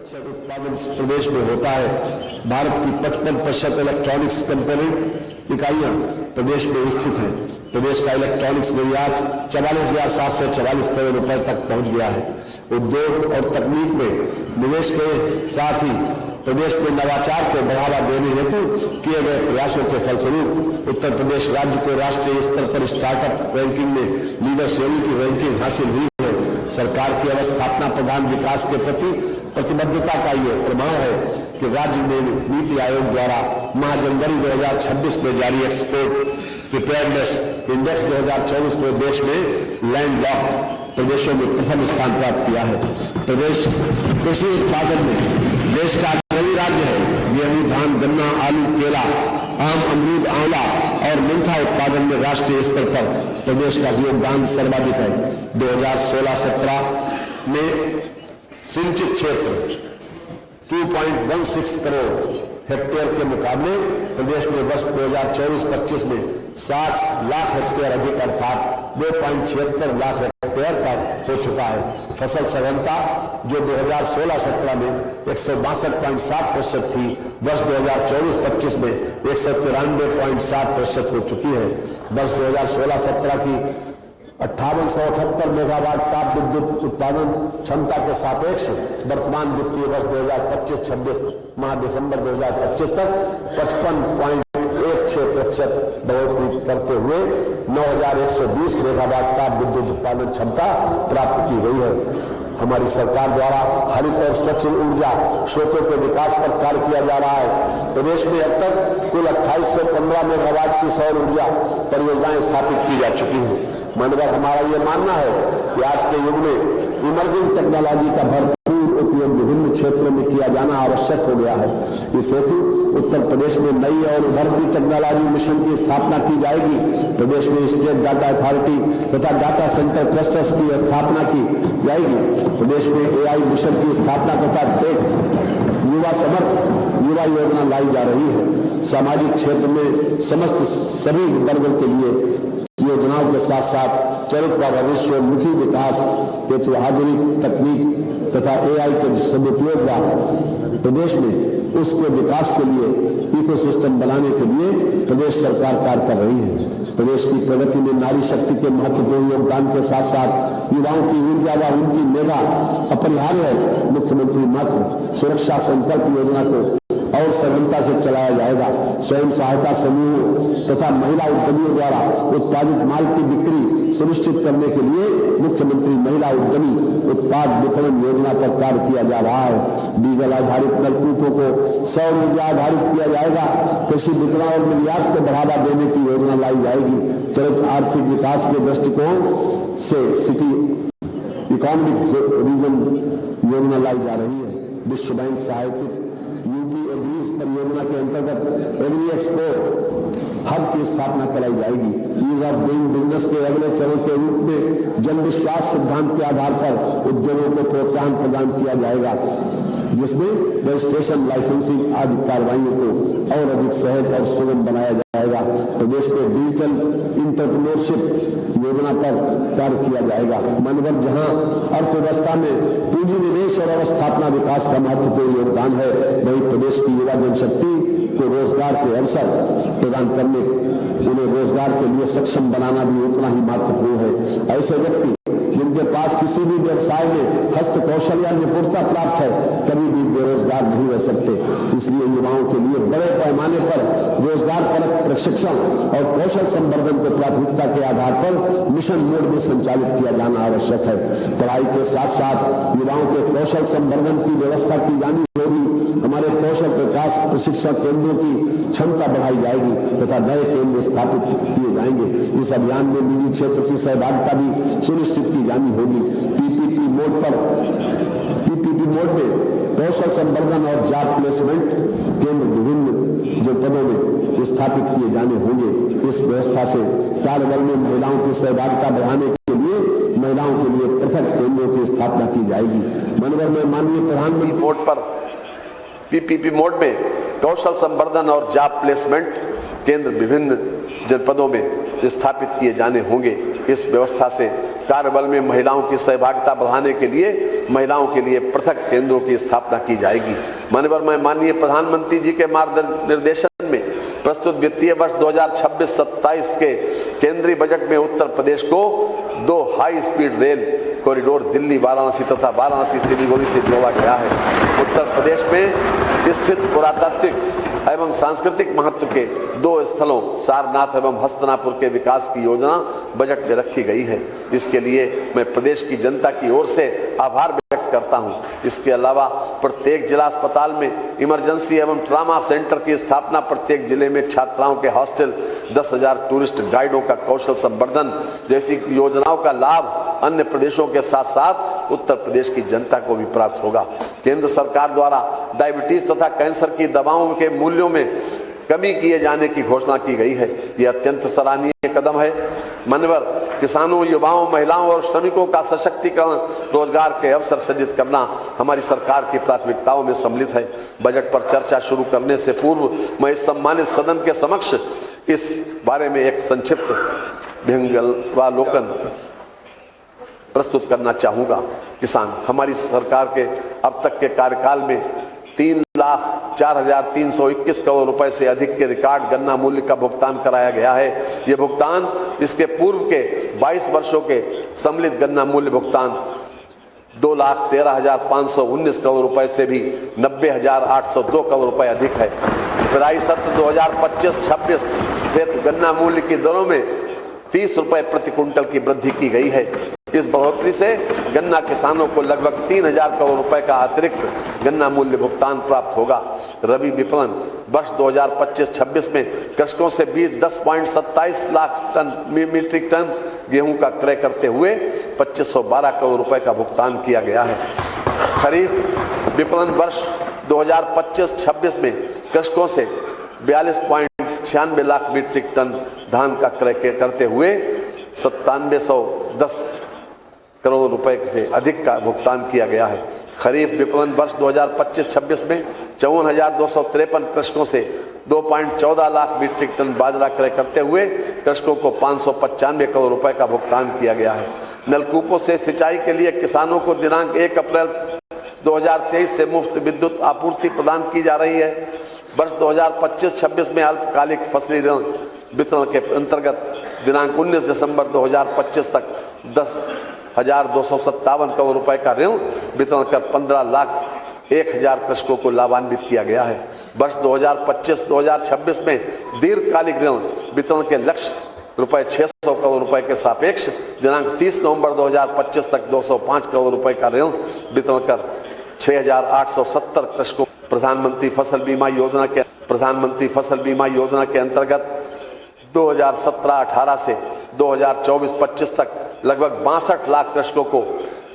उत्पादन प्रदेश में होता है। भारत की 55% इलेक्ट्रॉनिक्स कंपोनेंट इकाइयां प्रदेश में स्थित हैं। प्रदेश का इलेक्ट्रॉनिक्स निर्यात 44,744 करोड़ रुपए तक पहुंच गया है। उद्योग और तकनीक में निवेश के साथ ही प्रदेश में नवाचार को बढ़ावा देने हेतु किए गए प्रयासों के फलस्वरूप उत्तर प्रदेश राज्य को राष्ट्रीय स्तर पर स्टार्टअप रैंकिंग में लीडर श्रेणी की रैंकिंग हासिल हुई है। सरकार की अवस्थापना प्रधान विकास के प्रति प्रतिबद्धता का ये प्रमाण है कि राज्य में नीति आयोग द्वारा माह जनवरी 2026 में जारी एक्सपोर्ट प्रिपेयरनेस इंडेक्स 2024 में देश में लैंडलॉक्ड प्रदेशों में प्रथम स्थान प्राप्त किया है। प्रदेश कृषि उत्पादन में देश का अग्रणी राज्य है। गेहूं, धान, गन्ना, आलू, केला, आम, अमरूद, आंवला और मेंथा उत्पादन में राष्ट्रीय स्तर पर प्रदेश का योगदान सर्वाधिक है। 2016-17 में सिंचित क्षेत्र 2.16 करोड़ हेक्टेयर के मुकाबले प्रदेश में वर्ष 2024-25 में 60 लाख हेक्टेयर अधिक अर्थात 2.76 लाख हेक्टेयर का हो चुका है। फसल सघनता जो 2016-17 में 162.7% थी, वर्ष 2024-25 में 193.7% हो चुकी है। वर्ष 2016-17 की 5878 मेगावाट ताप विद्युत उत्पादन क्षमता के सापेक्ष वर्तमान वित्तीय वर्ष 2025-26 माह दिसंबर 2025 तक 55.16% बढ़ोतरी करते हुए 9120 मेगावाट ताप विद्युत उत्पादन क्षमता प्राप्त की गई है। हमारी सरकार द्वारा हरित और स्वच्छ ऊर्जा स्रोतों के विकास पर कार्य किया जा रहा है। प्रदेश में अब तक कुल 2815 मेगावाट की सौर ऊर्जा परियोजनाएं स्थापित की जा चुकी हैं। मानकर हमारा ये मानना है कि आज के युग में इमर्जिंग टेक्नोलॉजी का भरपूर उपयोग विभिन्न क्षेत्रों में किया जाना आवश्यक हो गया है। इस हेतु उत्तर प्रदेश में नई और उभरती टेक्नोलॉजी मिशन की स्थापना की जाएगी। प्रदेश में स्टेट डाटा अथॉरिटी तथा डाटा सेंटर क्लस्टर्स की स्थापना की जाएगी। प्रदेश में AI मिशन की स्थापना तथा टेक युवा समर्थ युवा योजना लाई जा रही है। सामाजिक क्षेत्र में समस्त सभी वर्गों के लिए योजनाओं के साथ साथ त्वरित व भविष्योन्मुखी विकास हेतु आधुनिक तकनीक तथा AI के सदुपयोग व प्रदेश में उसके विकास के लिए इकोसिस्टम बनाने के लिए प्रदेश सरकार कार्य कर रही है। प्रदेश की प्रगति में नारी शक्ति के महत्वपूर्ण योगदान के साथ साथ युवाओं की ऊर्जा व उनकी मेधा अपरिहार्य है। मुख्यमंत्री मातृ सुरक्षा संकल्प योजना को और सघनता से चलाया जाएगा। स्वयं सहायता समूह तथा महिला उद्यमियों द्वारा उत्पादित माल की बिक्री सुनिश्चित करने के लिए मुख्यमंत्री महिला उद्यमी उत्पाद विपणन योजना पर कार्य किया जा रहा है। डीजल आधारित नलकूपों को सौर ऊर्जा आधारित किया जाएगा। कृषि वितरण और निर्यात को बढ़ावा देने की योजना लाई जाएगी। त्वरित आर्थिक विकास के दृष्टिकोण से सिटी इकोनॉमिक रीजन योजना लाई जा रही है। विश्व बैंक सहायतित परियोजना के अंतर्गत एग्री एक्सपोर्ट हब की स्थापना कराई जाएगी। ईज ऑफ डूइंग बिजनेस के अगले चरण के रूप में जन विश्वास सिद्धांत के आधार पर उद्योगों को प्रोत्साहन प्रदान किया जाएगा, जिसमें रजिस्ट्रेशन, लाइसेंसिंग आदि कार्रवाइयों को और अधिक सहज और सुगम बनाया जाएगा। प्रदेश में डिजिटल इंटरप्रेन्योरशिप योजना पर कार्य किया जाएगा। मनोबल जहां अर्थव्यवस्था में पूंजी निवेश और अवस्थापना विकास का महत्वपूर्ण योगदान है, वहीं प्रदेश की युवा जनशक्ति को रोजगार के अवसर प्रदान करने, उन्हें रोजगार के लिए सक्षम बनाना भी उतना ही महत्वपूर्ण है। ऐसे व्यक्ति जिनके पास किसी भी व्यवसाय में हस्त कौशल या निपुणता प्राप्त है कभी भी बेरोजगार नहीं रह सकते। इसलिए युवाओं के लिए बड़े पैमाने पर रोजगार परक प्रशिक्षण और कौशल संवर्धन को प्राथमिकता के आधार पर मिशन मोड में संचालित किया जाना आवश्यक है। पढ़ाई के साथ साथ युवाओं के कौशल संवर्धन की व्यवस्था की जानी होगी। हमारे कौशल विकास प्रशिक्षण केंद्रों की क्षमता बढ़ाई जाएगी तथा नए केंद्र स्थापित किए जाएंगे। इस अभियान में निजी क्षेत्र की सहभागिता भी सुनिश्चित की जानी होगी। पीपीपी मोड में कौशल संवर्धन और जॉब प्लेसमेंट केंद्र विभिन्न जनपदों में स्थापित किए जाने होंगे। इस व्यवस्था से कार्यबल में महिलाओं की सहभागिता बढ़ाने के लिए महिलाओं के लिए पृथक केंद्रों की स्थापना की जाएगी। मनोबल में माननीय प्रधानमंत्री मोड पर पीपीपी मोड में कौशल संवर्धन और जॉब प्लेसमेंट केंद्र विभिन्न जनपदों में स्थापित किए जाने होंगे। इस व्यवस्था से कार्यबल में महिलाओं की सहभागिता बढ़ाने के लिए महिलाओं के लिए पृथक केंद्रों की स्थापना की जाएगी। माननीय मैं माननीय प्रधानमंत्री जी के मार्गदर्शन में प्रस्तुत वित्तीय वर्ष 2026-27 के केंद्रीय बजट में उत्तर प्रदेश को 2 high speed rail corridor Delhi Varanasi तथा वाराणसी सिलीगुड़ी से जोड़ा गया है। उत्तर प्रदेश में स्थित पुरातात्विक एवं सांस्कृतिक महत्व के 2 स्थलों सारनाथ एवं हस्तनापुर के विकास की योजना बजट में रखी गई है। इसके लिए मैं प्रदेश की जनता की ओर से आभार व्यक्त करता हूं। इसके अलावा प्रत्येक जिला अस्पताल में इमरजेंसी एवं ट्रामा सेंटर की स्थापना, प्रत्येक जिले में छात्राओं के हॉस्टल, 10,000 टूरिस्ट गाइडों का कौशल संवर्धन जैसी योजनाओं का लाभ अन्य प्रदेशों के साथ साथ उत्तर प्रदेश की जनता को भी प्राप्त होगा। केंद्र सरकार द्वारा डायबिटीज तथा कैंसर की दवाओं के मूल्यों में कमी किए जाने की घोषणा की गई है। यह अत्यंत सराहनीय कदम है। मान्यवर किसानों, युवाओं, महिलाओं और श्रमिकों का सशक्तिकरण, रोजगार के अवसर सृजित करना हमारी सरकार की प्राथमिकताओं में सम्मिलित है। बजट पर चर्चा शुरू करने से पूर्व मैं इस सम्मानित सदन के समक्ष इस बारे में एक संक्षिप्त विहंगावलोकन प्रस्तुत करना चाहूंगा। किसान, हमारी सरकार के अब तक के कार्यकाल में 3,04,321 करोड़ रुपए से अधिक के रिकॉर्ड गन्ना मूल्य का भुगतान कराया गया है। यह भुगतान इसके पूर्व के 22 वर्षों के सम्मिलित गन्ना मूल्य भुगतान 2,13,519 करोड़ रुपए से भी 90,802 करोड़ रुपए अधिक है। पेराई सत्र 2025-26 हेतु गन्ना मूल्य की दरों में 30 रुपए प्रति क्विंटल की वृद्धि की गई है। इस बढ़ोतरी से गन्ना किसानों को लगभग 3,000 करोड़ रुपए का अतिरिक्त गन्ना मूल्य भुगतान प्राप्त होगा। रबी विपणन वर्ष 2025-26 में कृषकों से 10.27 लाख मीट्रिक टन गेहूं का क्रय करते हुए 2,512 करोड़ रुपए का भुगतान किया गया है। खरीफ विपणन वर्ष 2025-26 में कृषकों से 42.96 लाख मीट्रिक टन धान का क्रय करते हुए 9710 करोड़ रुपए से अधिक का भुगतान किया गया है। खरीफ विपणन वर्ष 2025-26 में 54,253 कृषकों से 2.14 लाख मीट्रिक टन बाजरा क्रय करते हुए कृषकों को 595 करोड़ रुपए का भुगतान किया गया है। नलकूपों से सिंचाई के लिए किसानों को दिनांक 1 अप्रैल 2023 से मुफ्त विद्युत आपूर्ति प्रदान की जा रही है। वर्ष 2025-26 में अल्पकालिक फसली ऋण वितरण के अंतर्गत दिनांक 19 दिसंबर 2025 तक 10,257 करोड़ रुपए का ऋण वितरण कर 15,01,000 कृषकों को लाभान्वित किया गया है। वर्ष 2025-26 में दीर्घकालिक ऋण वितरण के लक्ष्य रुपए 600 करोड़ रुपए के सापेक्ष दिनांक 30 नवंबर 2025 तक 205 करोड़ रुपए का ऋण वितरण कर 6,870 कृषकों प्रधानमंत्री फसल बीमा योजना के अंतर्गत 2017-18 से 2024-25 तक लगभग 62 लाख कृषकों को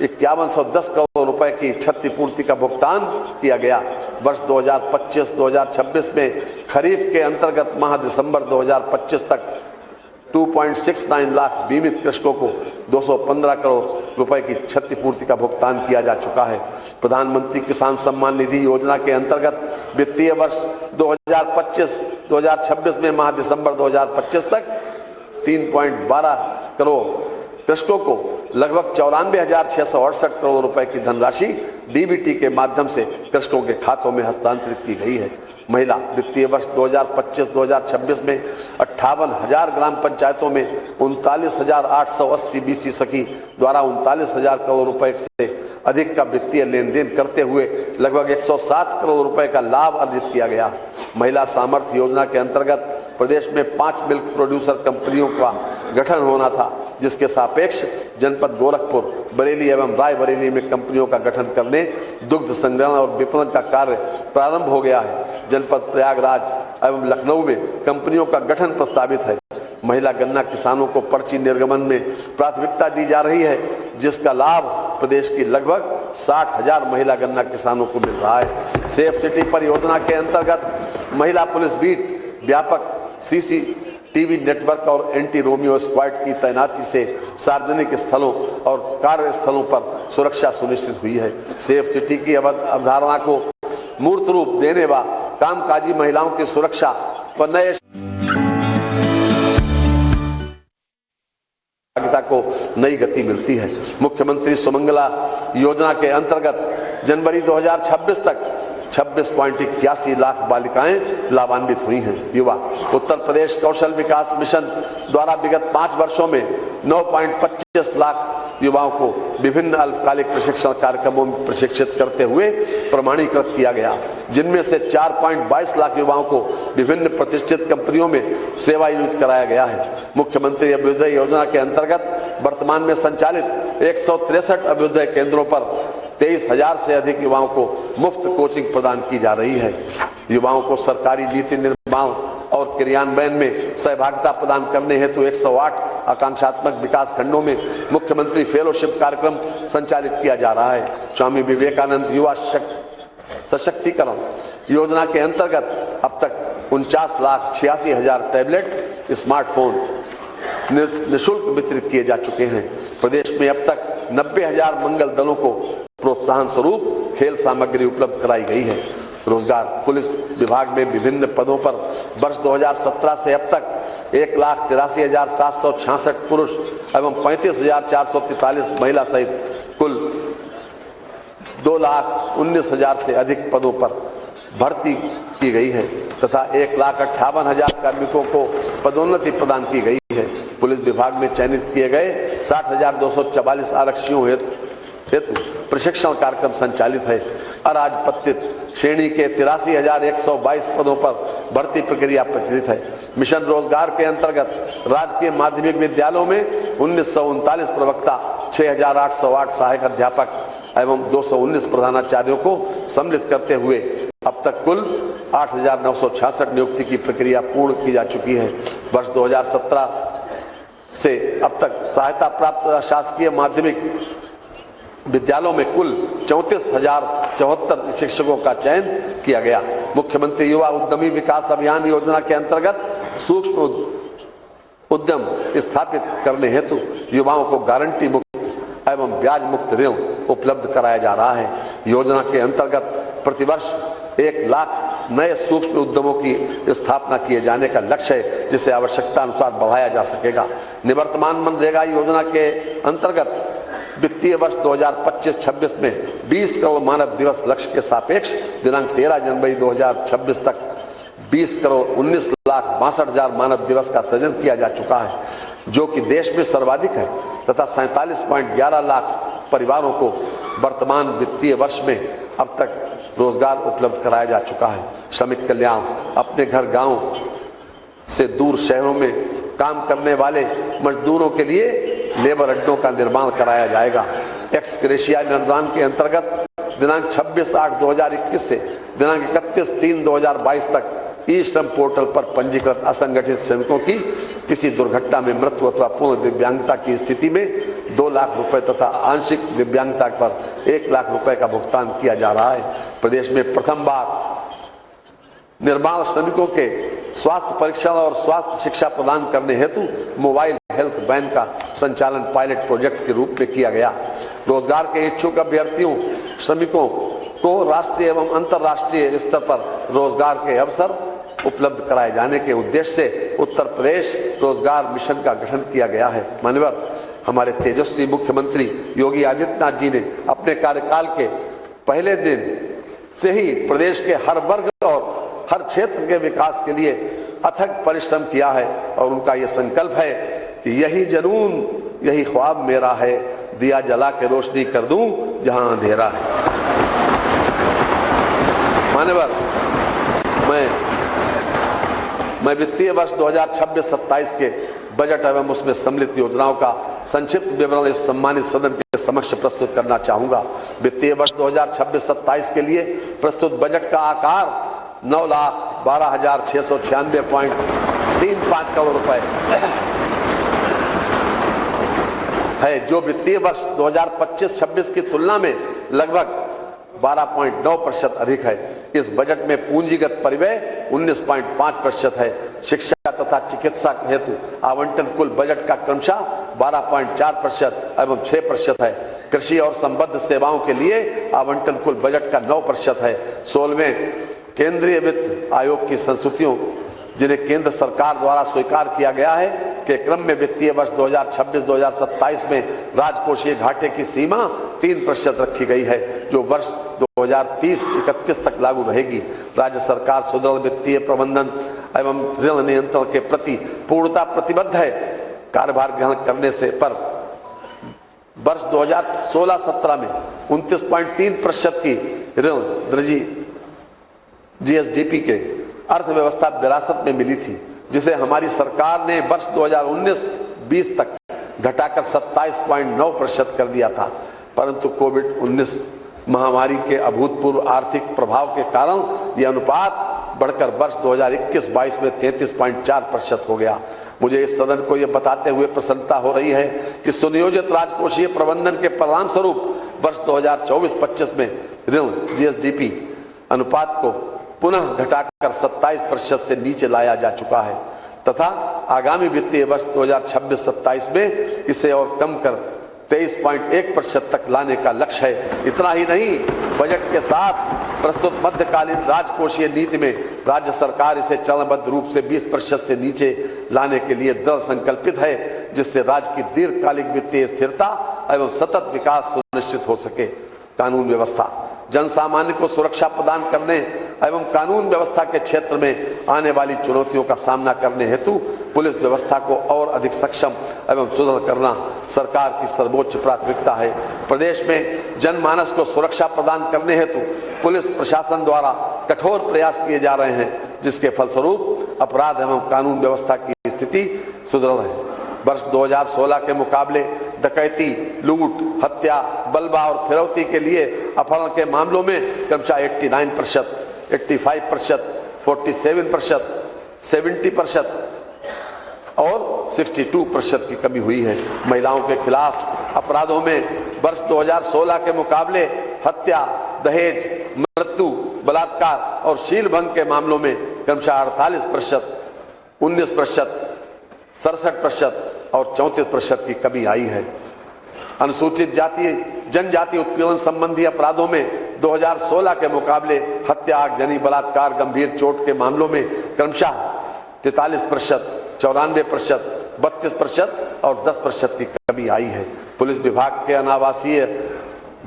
5110 करोड़ रुपए की क्षतिपूर्ति का भुगतान किया गया। वर्ष 2025-2026 में खरीफ के अंतर्गत माह दिसंबर 2025 तक 2.69 लाख बीमित कृषकों को 215 करोड़ रुपए की क्षतिपूर्ति का भुगतान किया जा चुका है। प्रधानमंत्री किसान सम्मान निधि योजना के अंतर्गत वित्तीय वर्ष 2025-2026 में माह दिसंबर 2025 तक 3.12 करोड़ कृषकों को लगभग 94,668 करोड़ रुपए की धनराशि डीबीटी के माध्यम से कृषकों के खातों में हस्तांतरित की गई है। महिला वित्तीय वर्ष 2025-2026 में 58,000 ग्राम पंचायतों में 39,880 बीसी सखी द्वारा 39,000 करोड़ रुपए से अधिक का वित्तीय लेन देन करते हुए लगभग 107 करोड़ रुपए का लाभ अर्जित किया गया। महिला सामर्थ्य योजना के अंतर्गत प्रदेश में 5 मिल्क प्रोड्यूसर कंपनियों का गठन होना था, जिसके सापेक्ष जनपद गोरखपुर, बरेली एवं रायबरेली में कंपनियों का गठन करने दुग्ध संग्रहण और विपणन का कार्य प्रारंभ हो गया है। जनपद प्रयागराज एवं लखनऊ में कंपनियों का गठन प्रस्तावित है। महिला गन्ना किसानों को पर्ची निर्गमन में प्राथमिकता दी जा रही है, जिसका लाभ प्रदेश की लगभग 60,000 महिला गन्ना किसानों को मिल रहा है। सेफ सिटी परियोजना के अंतर्गत महिला पुलिस बीट, व्यापक सीसीटीवी नेटवर्क और एंटी रोमियो स्क्वाड की तैनाती से सार्वजनिक स्थलों और कार्यस्थलों पर सुरक्षा सुनिश्चित हुई है। सेफ सिटी की अवधारणा को मूर्त रूप देने व कामकाजी महिलाओं की सुरक्षा व नए को नई नई गति मिलती है। मुख्यमंत्री सुमंगला योजना के अंतर्गत जनवरी 2026 तक 26.81 लाख बालिकाएं लाभान्वित हुई हैं। युवा उत्तर प्रदेश कौशल विकास मिशन द्वारा विगत 5 वर्षों में 9.25 लाख युवाओं को विभिन्न अल्पकालिक प्रशिक्षण कार्यक्रमों में प्रशिक्षित करते हुए प्रमाणीकृत किया गया, जिनमें से 4.22 लाख युवाओं को विभिन्न प्रतिष्ठित कंपनियों में सेवानियुक्त कराया गया है। मुख्यमंत्री अभ्युदय योजना के अंतर्गत वर्तमान में संचालित 163 अभ्युदय केंद्रों पर 23,000 से अधिक युवाओं को मुफ्त कोचिंग प्रदान की जा रही है। युवाओं को सरकारी नीति निर्माण और क्रियान्वयन में सहभागिता प्रदान करने हेतु 108 आकांक्षात्मक विकास खंडों में मुख्यमंत्री फेलोशिप कार्यक्रम संचालित किया जा रहा है। स्वामी विवेकानंद युवा सशक्तिकरण योजना के अंतर्गत अब तक 49,86,000 टैबलेट स्मार्टफोन निःशुल्क वितरित किए जा चुके हैं। प्रदेश में अब तक 90,000 मंगल दलों को प्रोत्साहन स्वरूप खेल सामग्री उपलब्ध कराई गई है। रोजगार पुलिस विभाग में विभिन्न पदों पर वर्ष 2017 से अब तक 1,83,766 पुरुष एवं 35,443 महिला सहित कुल 2,19,000 से अधिक पदों पर भर्ती की गई है तथा 1,58,000 कार्मिकों को पदोन्नति प्रदान की गई है। पुलिस विभाग में चयनित किए गए 60,244 आरक्षियों हेतु प्रशिक्षण कार्यक्रम संचालित है। अराजपत्रित श्रेणी के 83,122 पदों पर भर्ती प्रक्रिया प्रचलित है। मिशन रोजगार के अंतर्गत राजकीय माध्यमिक विद्यालयों में 1939 प्रवक्ता, 6,808 सहायक अध्यापक एवं 219 प्रधानाचार्यों को सम्मिलित करते हुए अब तक कुल 8,966 नियुक्ति की प्रक्रिया पूर्ण की जा चुकी है। वर्ष 2017 से अब तक सहायता प्राप्त शासकीय माध्यमिक विद्यालयों में कुल 34,074 शिक्षकों का चयन किया गया। मुख्यमंत्री युवा उद्यमी विकास अभियान योजना के अंतर्गत सूक्ष्म उद्यम स्थापित करने हेतु युवाओं को गारंटी मुक्त एवं ब्याज मुक्त ऋण उपलब्ध कराया जा रहा है। योजना के अंतर्गत प्रतिवर्ष 1 लाख नए सूक्ष्म उद्यमों की स्थापना किए जाने का लक्ष्य है, जिसे आवश्यकता अनुसार बढ़ाया जा सकेगा। निवर्तमान मनरेगा योजना के अंतर्गत वित्तीय वर्ष 2025-26 में 20 करोड़ मानव दिवस लक्ष्य के सापेक्ष दिनांक 13 जनवरी 2026 तक 20 करोड़ 19 लाख 62,000 मानव दिवस का सृजन किया जा चुका है, जो कि देश में सर्वाधिक है तथा 47.11 लाख परिवारों को वर्तमान वित्तीय वर्ष में अब तक रोजगार उपलब्ध कराया जा चुका है। श्रमिक कल्याण अपने घर गांव से दूर शहरों में काम करने वाले मजदूरों के लिए लेबर अड्डों का निर्माण कराया जाएगा। एक्स ग्रेशिया अनुदान के अंतर्गत दिनांक 26/8/2021 से दिनांक 31/3/2022 तक ई श्रम पोर्टल पर पंजीकृत असंगठित श्रमिकों की किसी दुर्घटना में मृत्यु अथवा पूर्ण दिव्यांगता की स्थिति में 2 लाख रुपए तथा आंशिक दिव्यांगता पर 1 लाख रुपए का भुगतान किया जा रहा है। प्रदेश में प्रथम बार निर्माण श्रमिकों के स्वास्थ्य परीक्षण और स्वास्थ्य शिक्षा प्रदान करने हेतु मोबाइल हेल्थ वैन का संचालन पायलट प्रोजेक्ट के रूप में किया गया। रोजगार के इच्छुक अभ्यर्थियों श्रमिकों को राष्ट्रीय एवं अंतर्राष्ट्रीय स्तर पर रोजगार के अवसर उपलब्ध कराए जाने के उद्देश्य से उत्तर प्रदेश रोजगार मिशन का गठन किया गया है। माननीय हमारे तेजस्वी मुख्यमंत्री योगी आदित्यनाथ जी ने अपने कार्यकाल के पहले दिन से ही प्रदेश के हर वर्ग और हर क्षेत्र के विकास के लिए अथक परिश्रम किया है और उनका यह संकल्प है कि यही जुनून यही ख्वाब मेरा है, दिया जला के रोशनी कर दूं जहां अंधेरा है। मान्यवर, मैं वित्तीय वर्ष 2026-27 के बजट एवं उसमें सम्मिलित योजनाओं का संक्षिप्त विवरण इस सम्मानित सदन के समक्ष प्रस्तुत करना चाहूंगा। वित्तीय वर्ष 2026-27 के लिए प्रस्तुत बजट का आकार 9,12,696.35 करोड़ रुपए है, जो वित्तीय वर्ष 2025-26 की तुलना में लगभग 12.9% अधिक है। इस बजट में पूंजीगत परिव्यय 19.5% है। शिक्षा तथा चिकित्सा हेतु आवंटन कुल बजट का क्रमशः 12.4% एवं 6% है। कृषि और संबद्ध सेवाओं के लिए आवंटन कुल बजट का 9% है। 16वें केंद्रीय वित्त आयोग की संस्तुतियों जिन्हें केंद्र सरकार द्वारा स्वीकार किया गया है के क्रम में वित्तीय वर्ष 2026-2027 में राजकोषीय घाटे की सीमा 3% रखी गई है, जो वर्ष 2030-31 तक लागू रहेगी। राज्य सरकार सुदृढ़ वित्तीय प्रबंधन एवं ऋण नियंत्रण के प्रति पूर्णतः प्रतिबद्ध है। कार्यभार ग्रहण करने से पर वर्ष 2016-17 में 29.3% की ऋण वृद्धि जीएसडीपी के अर्थव्यवस्था विरासत में मिली थी, जिसे हमारी सरकार ने वर्ष 2019-20 तक घटाकर 27.9% कर दिया था। परंतु कोविड-19 महामारी के अभूतपूर्व आर्थिक प्रभाव के कारण यह अनुपात बढ़कर वर्ष 2021-22 में 33.4% हो गया। मुझे इस सदन को यह बताते हुए प्रसन्नता हो रही है कि सुनियोजित राजकोषीय प्रबंधन के परिणाम स्वरूप वर्ष 2024-25 में ऋण जीएसडीपी अनुपात को पुनः घटाकर 27% से नीचे लाया जा चुका है तथा आगामी वित्तीय वर्ष 2026-27 में इसे और कम कर 23.1% तक लाने का लक्ष्य है। इतना ही नहीं, बजट के साथ प्रस्तुत मध्यकालीन राजकोषीय नीति में राज्य सरकार इसे चरणबद्ध रूप से 20% से नीचे लाने के लिए दृढ़ संकल्पित है, जिससे राज्य की दीर्घकालिक वित्तीय स्थिरता एवं सतत विकास सुनिश्चित हो सके। कानून व्यवस्था जन सामान्य को सुरक्षा प्रदान करने एवं कानून व्यवस्था के क्षेत्र में आने वाली चुनौतियों का सामना करने हेतु पुलिस व्यवस्था को और अधिक सक्षम एवं सुदृढ़ करना सरकार की सर्वोच्च प्राथमिकता है। प्रदेश में जनमानस को सुरक्षा प्रदान करने हेतु पुलिस प्रशासन द्वारा कठोर प्रयास किए जा रहे हैं, जिसके फलस्वरूप अपराध एवं कानून व्यवस्था की स्थिति सुदृढ़ है। वर्ष 2016 के मुकाबले डकैती, लूट, हत्या, बलवा और फिरौती के लिए अपहरण के मामलों में क्रमशः 89%, 85%, 47%, 70% और 62% की कमी हुई है। महिलाओं के खिलाफ अपराधों में वर्ष 2016 के मुकाबले हत्या, दहेज, मृत्यु, बलात्कार और शील भंग के मामलों में क्रमशः 48%, 19%, 67% और 34% की कमी आई है। अनुसूचित जाति जनजाति उत्पीड़न संबंधी अपराधों में 2016 के मुकाबले हत्या, आगजनी, बलात्कार, गंभीर चोट के मामलों में क्रमशः 43%, 94%, 32% और 10% की कमी आई है। पुलिस विभाग के अनावासीय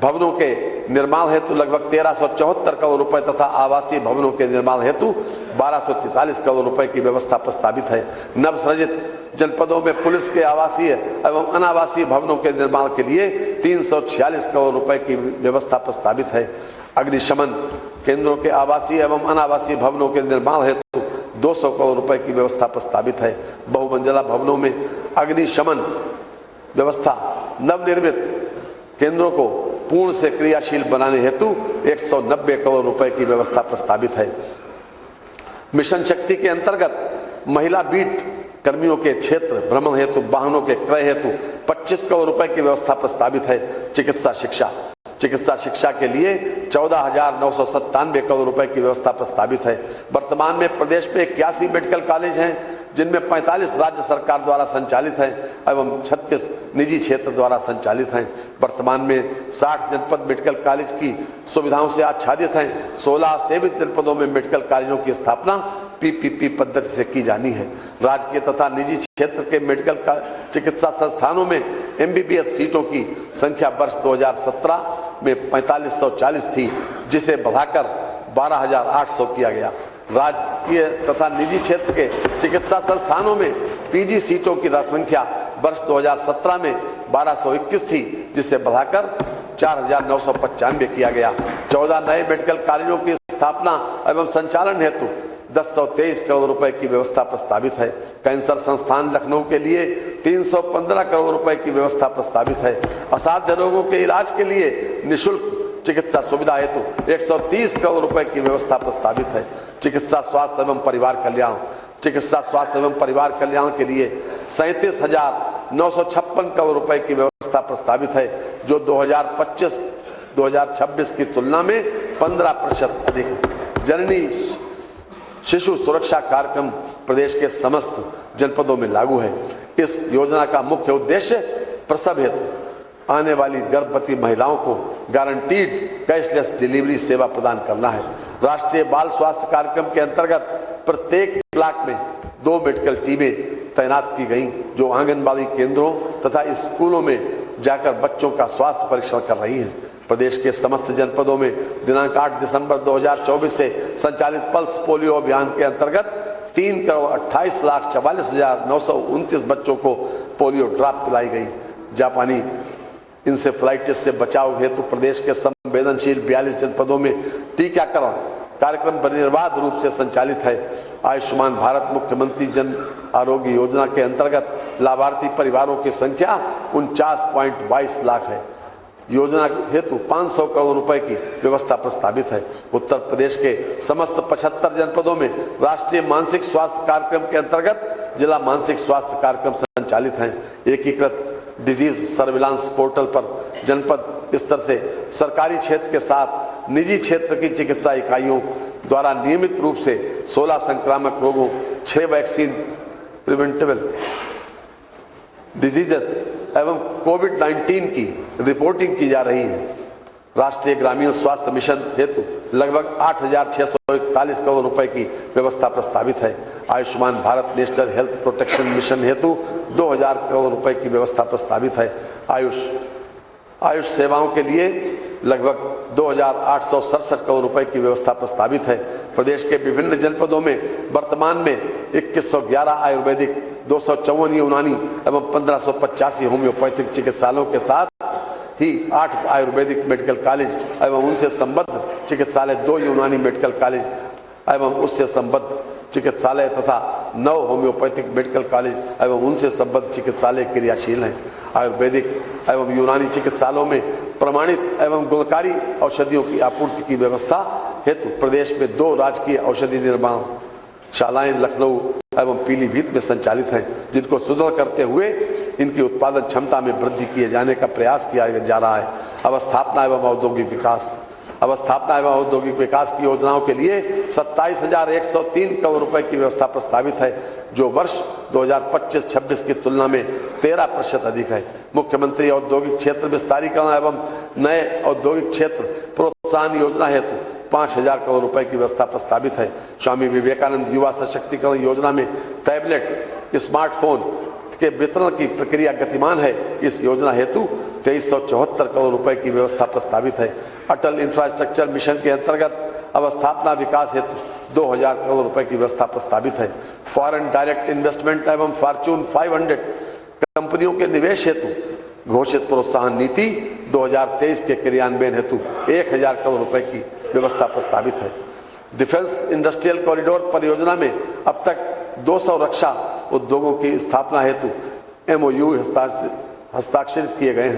भवनों के निर्माण हेतु लगभग 1374 करोड़ रुपए तथा आवासीय भवनों के निर्माण हेतु 1243 करोड़ रुपए की व्यवस्था प्रस्तावित है। नवसृजित जनपदों में पुलिस के आवासीय एवं अनावासीय भवनों के निर्माण के लिए 346 करोड़ रुपए की व्यवस्था प्रस्तावित है। अग्निशमन केंद्रों के आवासीय एवं अनावासीय भवनों के निर्माण हेतु 200 करोड़ रुपए की व्यवस्था प्रस्तावित है। बहुमंजिला भवनों में अग्निशमन व्यवस्था नवनिर्मित केंद्रों को पूर्ण से क्रियाशील बनाने हेतु 190 करोड़ रुपए की व्यवस्था प्रस्तावित है। मिशन शक्ति के अंतर्गत महिला बीट कर्मियों के क्षेत्र भ्रमण हेतु वाहनों के क्रय हेतु 25 करोड़ रुपए की व्यवस्था प्रस्तावित है। चिकित्सा शिक्षा के लिए 14,997 करोड़ रुपए की व्यवस्था प्रस्तावित है। वर्तमान में प्रदेश में 81 मेडिकल कॉलेज हैं, जिनमें 45 राज्य सरकार द्वारा संचालित हैं एवं 36 निजी क्षेत्र द्वारा संचालित हैं। वर्तमान में 60 जनपद मेडिकल कॉलेज की सुविधाओं से आच्छादित हैं। 16 सेवित जनपदों में मेडिकल कॉलेजों की स्थापना पीपीपी पद्धति से की जानी है। राजकीय तथा निजी क्षेत्र के मेडिकल चिकित्सा संस्थानों में एमबीबीएस सीटों की संख्या वर्ष 2017 में 4540 थी, जिसे बढ़ाकर 12,800 किया गया। राजकीय तथा निजी क्षेत्र के चिकित्सा संस्थानों में पीजी सीटों की संख्या वर्ष 2017 में 1221 थी, जिसे बढ़ाकर 4,995 किया गया। 14 नए मेडिकल कॉलेजों की स्थापना एवं संचालन हेतु 1023 करोड़ रुपए की व्यवस्था प्रस्तावित है। कैंसर संस्थान लखनऊ के लिए 315 करोड़ रुपए की व्यवस्था प्रस्तावित है। असाध्य रोगों के इलाज के लिए निःशुल्क चिकित्सा सुविधा हेतु 130 करोड़ रुपए की व्यवस्था प्रस्तावित है। चिकित्सा स्वास्थ्य एवं परिवार कल्याण के लिए 37,956 करोड़ रुपए की व्यवस्था प्रस्तावित है, जो 2025-2026 की तुलना में 15% अधिक। जननी शिशु सुरक्षा कार्यक्रम प्रदेश के समस्त जनपदों में लागू है। इस योजना का मुख्य उद्देश्य प्रसव हेतु आने वाली गर्भवती महिलाओं को गारंटीड कैशलेस डिलीवरी सेवा प्रदान करना है। राष्ट्रीय बाल स्वास्थ्य कार्यक्रम के अंतर्गत प्रत्येक ब्लॉक में 2 मेडिकल टीमें तैनात की गई, जो आंगनबाड़ी केंद्रों तथा स्कूलों में जाकर बच्चों का स्वास्थ्य परीक्षण कर रही हैं। प्रदेश के समस्त जनपदों में दिनांक 8 दिसंबर 2024 से संचालित पल्स पोलियो अभियान के अंतर्गत 3,28,44,929 बच्चों को पोलियो ड्रॉप पिलाई गई। जापानी इंसेफ्लाइटिस से बचाव हेतु प्रदेश के संवेदनशील 42 जनपदों में टीकाकरण कार्यक्रम निर्बाध रूप से संचालित है। आयुष्मान भारत मुख्यमंत्री जन आरोग्य योजना के अंतर्गत लाभार्थी परिवारों की संख्या 49.22 लाख है। योजना हेतु 500 करोड़ रुपए की व्यवस्था प्रस्तावित है। उत्तर प्रदेश के समस्त 75 जनपदों में राष्ट्रीय मानसिक स्वास्थ्य कार्यक्रम के अंतर्गत जिला मानसिक स्वास्थ्य कार्यक्रम संचालित हैं। एकीकृत डिजीज सर्विलांस पोर्टल पर जनपद स्तर से सरकारी क्षेत्र के साथ निजी क्षेत्र की चिकित्सा इकाइयों द्वारा नियमित रूप से 16 संक्रामक रोगों, 6 वैक्सीन प्रिवेंटेबल डिजीजेस एवं कोविड-19 की रिपोर्टिंग की जा रही है। राष्ट्रीय ग्रामीण स्वास्थ्य मिशन हेतु लगभग 8,641 करोड़ रुपए की व्यवस्था प्रस्तावित है। Ayushman Bharat national health protection mission हेतु 2,000 करोड़ रुपए की व्यवस्था प्रस्तावित है। आयुष सेवाओं के लिए लगभग 2,867 करोड़ रुपए की व्यवस्था प्रस्तावित है। प्रदेश के विभिन्न जनपदों में वर्तमान में 2111 आयुर्वेदिक, 254 यूनानी एवं 1585 होम्योपैथिक चिकित्सालयों के साथ ही 8 आयुर्वेदिक मेडिकल कॉलेज एवं उनसे संबद्ध चिकित्सालय, 2 यूनानी मेडिकल कॉलेज एवं उससे संबद्ध चिकित्सालय तथा 9 होम्योपैथिक मेडिकल कॉलेज एवं उनसे संबद्ध चिकित्सालय क्रियाशील हैं। आयुर्वेदिक एवं यूनानी चिकित्सालयों में प्रमाणित एवं गुणकारी औषधियों की आपूर्ति की व्यवस्था हेतु प्रदेश में 2 राजकीय औषधि निर्माण शालाएं लखनऊ एवं पीलीभीत में संचालित हैं, जिनको सुदृढ़ करते हुए इनकी उत्पादन क्षमता में वृद्धि किए जाने का प्रयास किया जा रहा है। अवस्थापना एवं औद्योगिक विकास की योजनाओं के लिए 27,103 करोड़ रुपए की व्यवस्था प्रस्तावित है, जो वर्ष 2025-26 की तुलना में 13% अधिक है। मुख्यमंत्री औद्योगिक क्षेत्र विस्तारीकरण एवं नए औद्योगिक क्षेत्र प्रोत्साहन योजना हेतु 5,000 करोड़ रुपए की व्यवस्था प्रस्तावित है। स्वामी विवेकानंद युवा सशक्तिकरण योजना में टैबलेट, स्मार्टफोन के वितरण की प्रक्रिया गतिमान है। इस योजना हेतु 2374 करोड़ रुपए की व्यवस्था प्रस्तावित है। अटल इंफ्रास्ट्रक्चर मिशन के अंतर्गत अवस्थापना विकास हेतु 2,000 करोड़ रुपए की व्यवस्था प्रस्तावित है। फॉरेन डायरेक्ट इन्वेस्टमेंट एवं फॉर्च्यून 500 कंपनियों के निवेश हेतु घोषित प्रोत्साहन नीति 2023 के क्रियान्वयन हेतु 1,000 करोड़ रुपए की व्यवस्था प्रस्तावित है। डिफेंस इंडस्ट्रियल कॉरिडोर परियोजना में अब तक 200 रक्षा उद्योगों की स्थापना हेतु MOU हस्ताक्षरित किए गए हैं।